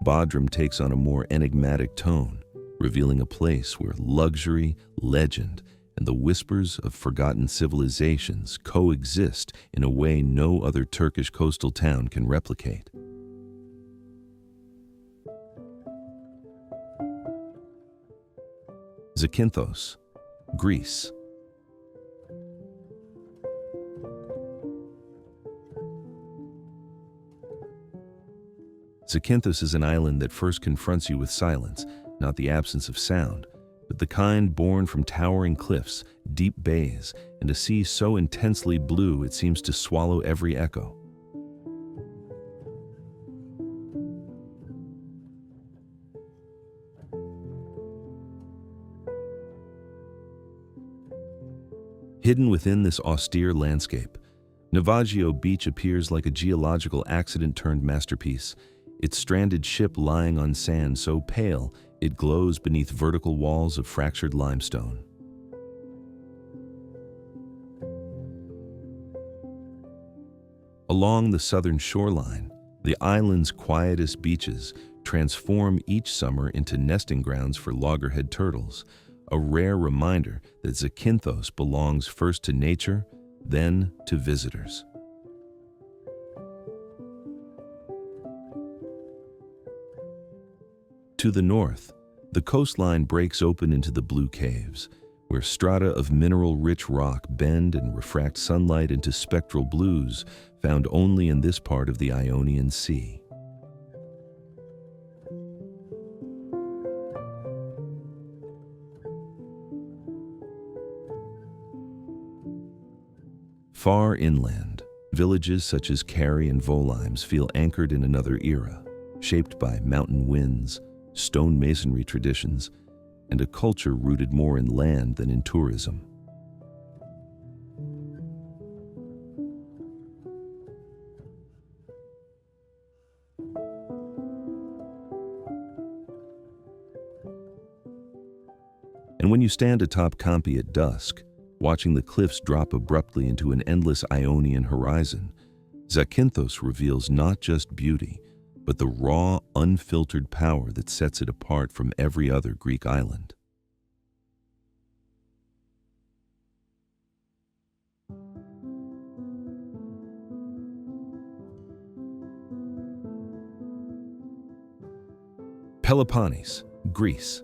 Bodrum takes on a more enigmatic tone, revealing a place where luxury, legend, and the whispers of forgotten civilizations coexist in a way no other Turkish coastal town can replicate. Zakynthos, Greece. Zakynthos is an island that first confronts you with silence, not the absence of sound, but the kind born from towering cliffs, deep bays, and a sea so intensely blue it seems to swallow every echo. Hidden within this austere landscape, Navaggio Beach appears like a geological accident-turned masterpiece, its stranded ship lying on sand so pale it glows beneath vertical walls of fractured limestone. Along the southern shoreline, the island's quietest beaches transform each summer into nesting grounds for loggerhead turtles, a rare reminder that Zakynthos belongs first to nature, then to visitors. To the north, the coastline breaks open into the blue caves, where strata of mineral-rich rock bend and refract sunlight into spectral blues found only in this part of the Ionian Sea. Far inland, villages such as Carrie and Volimes feel anchored in another era, shaped by mountain winds, stone masonry traditions, and a culture rooted more in land than in tourism. And when you stand atop Campi at dusk, watching the cliffs drop abruptly into an endless Ionian horizon, Zakynthos reveals not just beauty, but the raw, unfiltered power that sets it apart from every other Greek island. Peloponnese, Greece.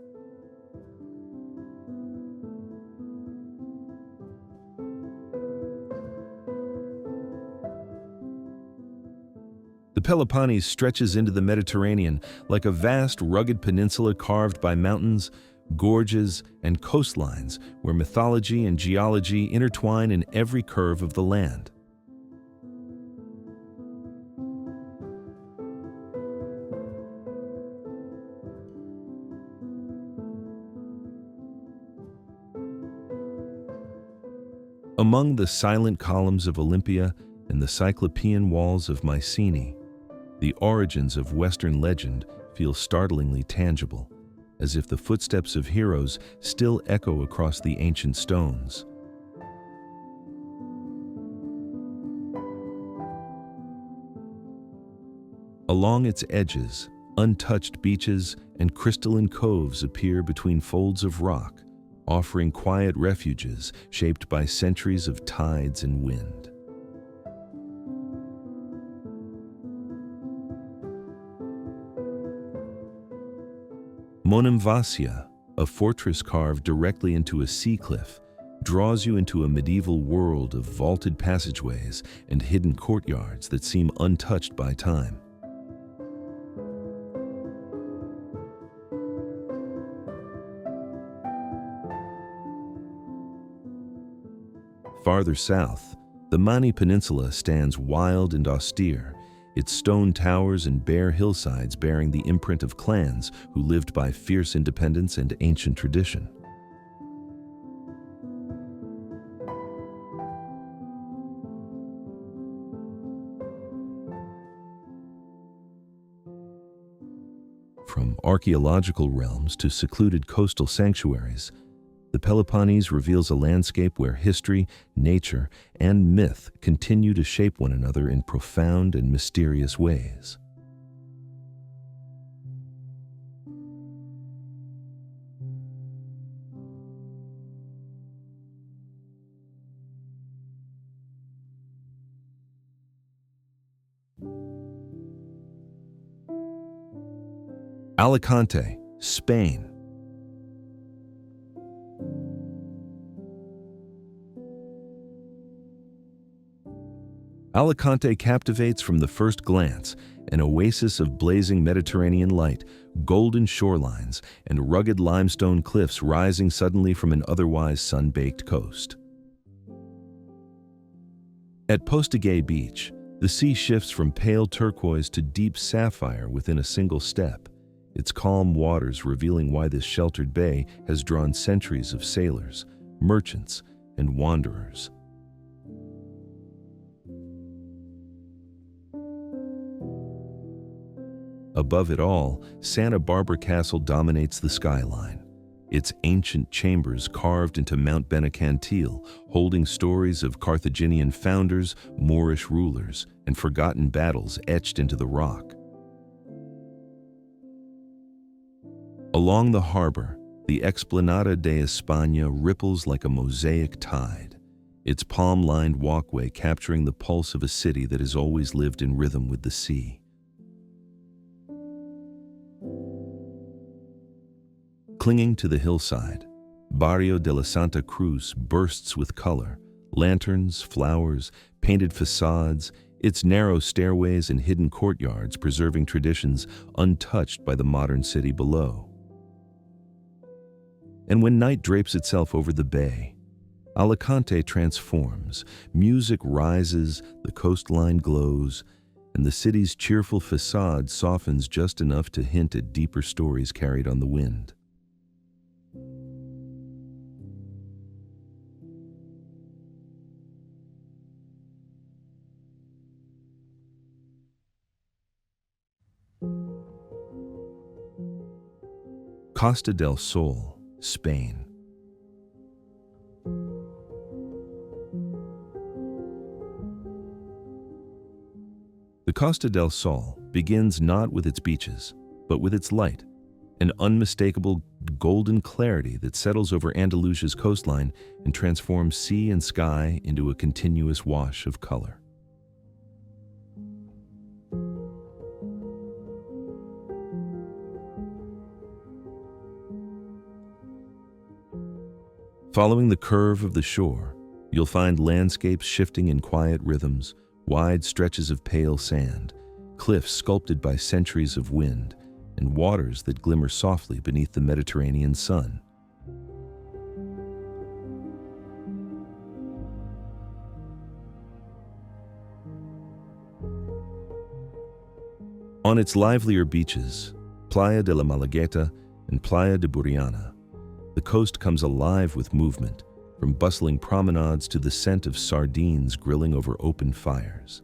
The Peloponnese stretches into the Mediterranean like a vast, rugged peninsula carved by mountains, gorges, and coastlines where mythology and geology intertwine in every curve of the land. Among the silent columns of Olympia and the Cyclopean walls of Mycenae, the origins of Western legend feel startlingly tangible, as if the footsteps of heroes still echo across the ancient stones. Along its edges, untouched beaches and crystalline coves appear between folds of rock, offering quiet refuges shaped by centuries of tides and wind. Monemvasia, a fortress carved directly into a sea cliff, draws you into a medieval world of vaulted passageways and hidden courtyards that seem untouched by time. Farther south, the Mani Peninsula stands wild and austere, its stone towers and bare hillsides bearing the imprint of clans who lived by fierce independence and ancient tradition. From archaeological realms to secluded coastal sanctuaries, the Peloponnese reveals a landscape where history, nature, and myth continue to shape one another in profound and mysterious ways. Alicante, Spain. Alicante captivates from the first glance, an oasis of blazing Mediterranean light, golden shorelines, and rugged limestone cliffs rising suddenly from an otherwise sun-baked coast. At Postiguet Beach, the sea shifts from pale turquoise to deep sapphire within a single step, its calm waters revealing why this sheltered bay has drawn centuries of sailors, merchants, and wanderers. Above it all, Santa Barbara Castle dominates the skyline, its ancient chambers carved into Mount Benacantil, holding stories of Carthaginian founders, Moorish rulers, and forgotten battles etched into the rock. Along the harbor, the Explanada de España ripples like a mosaic tide, its palm-lined walkway capturing the pulse of a city that has always lived in rhythm with the sea. Clinging to the hillside, Barrio de la Santa Cruz bursts with color, lanterns, flowers, painted facades, its narrow stairways and hidden courtyards preserving traditions untouched by the modern city below. And when night drapes itself over the bay, Alicante transforms, music rises, the coastline glows, and the city's cheerful facade softens just enough to hint at deeper stories carried on the wind. Costa del Sol, Spain. The Costa del Sol begins not with its beaches, but with its light, an unmistakable golden clarity that settles over Andalusia's coastline and transforms sea and sky into a continuous wash of color. Following the curve of the shore, you'll find landscapes shifting in quiet rhythms, wide stretches of pale sand, cliffs sculpted by centuries of wind, and waters that glimmer softly beneath the Mediterranean sun. On its livelier beaches, Playa de la Malagueta and Playa de Burriana, the coast comes alive with movement, from bustling promenades to the scent of sardines grilling over open fires.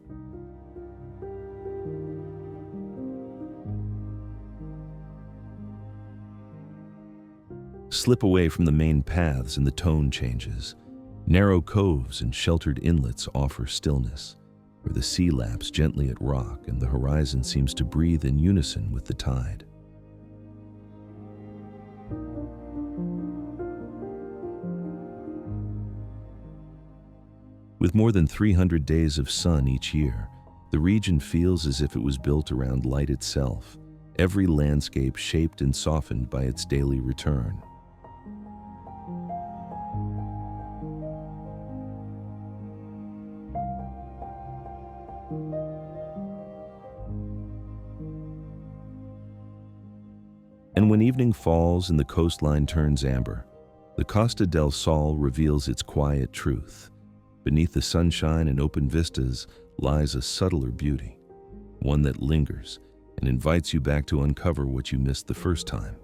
Slip away from the main paths and the tone changes. Narrow coves and sheltered inlets offer stillness, where the sea laps gently at rock and the horizon seems to breathe in unison with the tide. With more than 300 days of sun each year, the region feels as if it was built around light itself, every landscape shaped and softened by its daily return. And when evening falls and the coastline turns amber, the Costa del Sol reveals its quiet truth. beneath the sunshine and open vistas lies a subtler beauty, one that lingers and invites you back to uncover what you missed the first time.